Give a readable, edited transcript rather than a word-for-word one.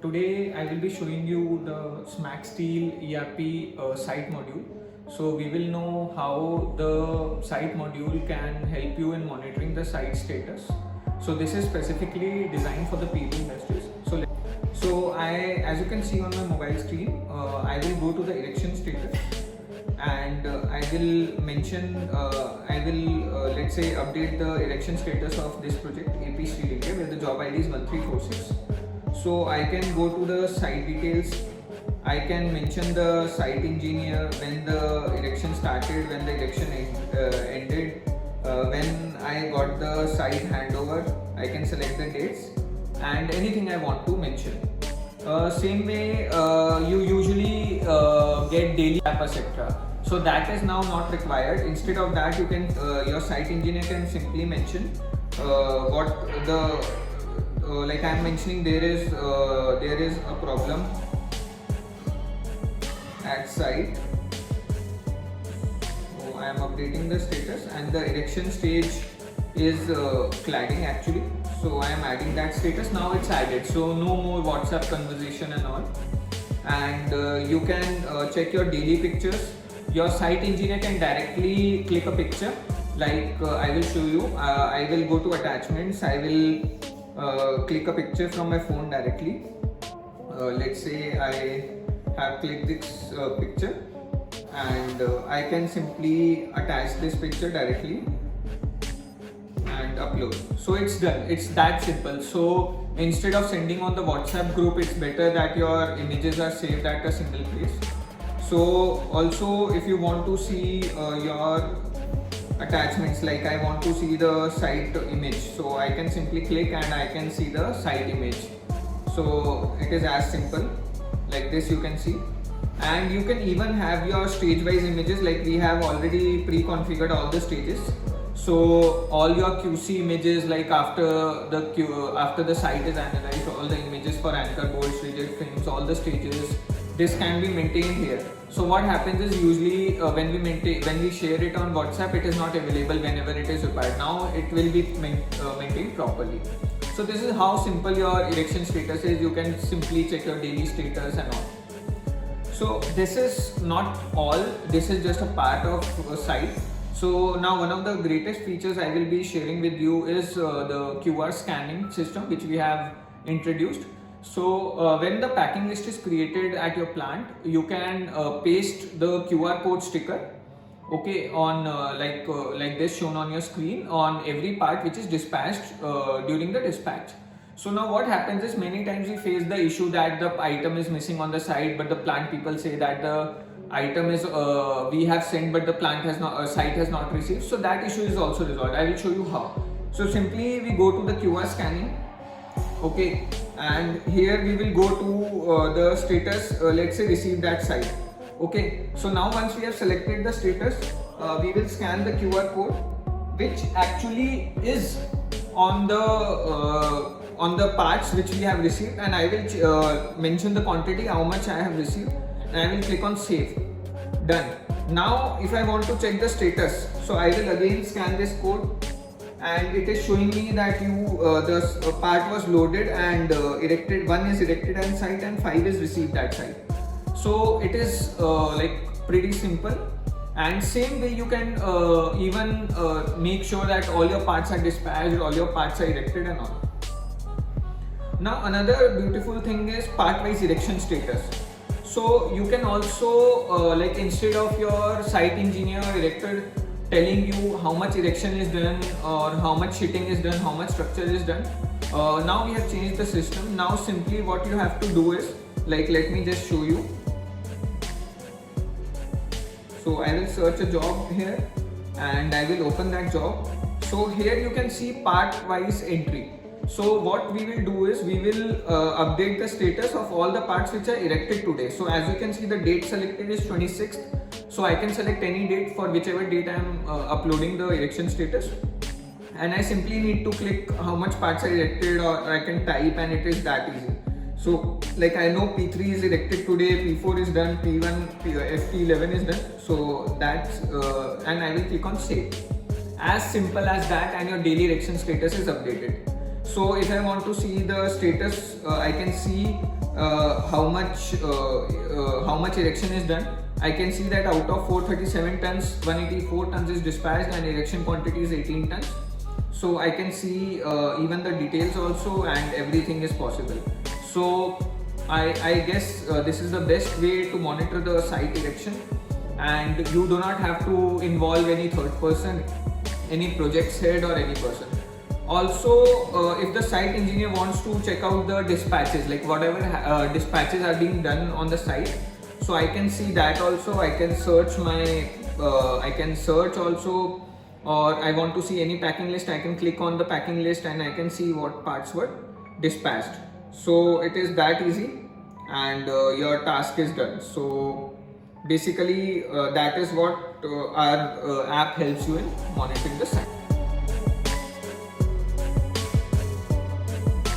today I will be showing you the Smack Steel ERP site module. So we will know how the site module can help you in monitoring the site status. So this is specifically designed for the PV industries. As you can see on my mobile screen, I will go to the erection status and I will mention, let's say update the erection status of this project AP Sri Lanka, where the job ID is 1346. So I can go to the site details. I can mention the site engineer, when the erection started, when the erection ended, when I got the site handover. I can select the dates and anything I want to mention. Same way you usually get daily app etc. So that is now not required. Instead of that, you can your site engineer can simply mention what the like I am mentioning, there is a problem at site. So I am updating the status and the erection stage is cladding actually. So I am adding that status. Now it's added. So no more WhatsApp conversation and all. And you can check your daily pictures. Your site engineer can directly click a picture. Like I will show you. I will go to attachments. I will click a picture from my phone directly. Let's say I have clicked this picture, and I can simply attach this picture directly and upload. So it's done. It's that simple. So instead of sending on the WhatsApp group, it's better that your images are saved at a single place. So also, if you want to see your attachments, like I want to see the site image, so I can simply click and I can see the site image. So it is as simple like this, you can see. And you can even have your stage wise images, like we have already pre-configured all the stages. So all your QC images, like after the site is analyzed, all the images for anchor bolts, rigid frames, all the stages, this can be maintained here. So what happens is usually when we share it on WhatsApp, it is not available whenever it is required. Now it will be maintained properly. So this is how simple your erection status is. You can simply check your daily status and all. So this is not all. This is just a part of a site. So now one of the greatest features I will be sharing with you is the QR scanning system, which we have introduced. So when the packing list is created at your plant, you can paste the QR code sticker, okay, on like this shown on your screen, on every part which is dispatched during the dispatch. So now what happens is, many times we face the issue that the item is missing on the site, but the plant people say that the item is we have sent but the plant has not site has not received. So that issue is also resolved. I will show you how. So simply we go to the QR scanning, okay, and here we will go to the status, let's say received at site, okay. So now once we have selected the status, we will scan the QR code, which actually is on the parts which we have received, and I will mention the quantity, how much I have received, and I will click on save. Done. Now if I want to check the status, so I will again scan this code, and it is showing me that the part was loaded and erected. 1 is erected at site and 5 is received at site. So it is like pretty simple. And same way you can even make sure that all your parts are dispatched, all your parts are erected and all. Now another beautiful thing is part wise erection status. So you can also like, instead of your site engineer or erector telling you how much erection is done or how much sheeting is done, how much structure is done, now we have changed the system. Now simply what you have to do is, like, let me just show you. So I will search a job here and I will open that job. So here you can see part wise entry. So what we will do is, we will update the status of all the parts which are erected today. So as you can see, the date selected is 26th. So I can select any date for whichever date I am uploading the erection status. And I simply need to click how much parts are erected, or I can type, and it is that easy. So like I know P3 is erected today, P4 is done, P1, FP11 is done. So that's and I will click on save. As simple as that, and your daily erection status is updated. So if I want to see the status, I can see how much erection is done. I can see that out of 437 tons, 184 tons is dispatched and erection quantity is 18 tons. So I can see even the details also, and everything is possible. So I guess this is the best way to monitor the site erection, and you do not have to involve any third person, any projects head or any person. Also, if the site engineer wants to check out the dispatches, like whatever dispatches are being done on the site, so I can see that also. I can search also, or I want to see any packing list, I can click on the packing list and I can see what parts were dispatched. So it is that easy, and your task is done. So basically that is what our app helps you in monitoring the site.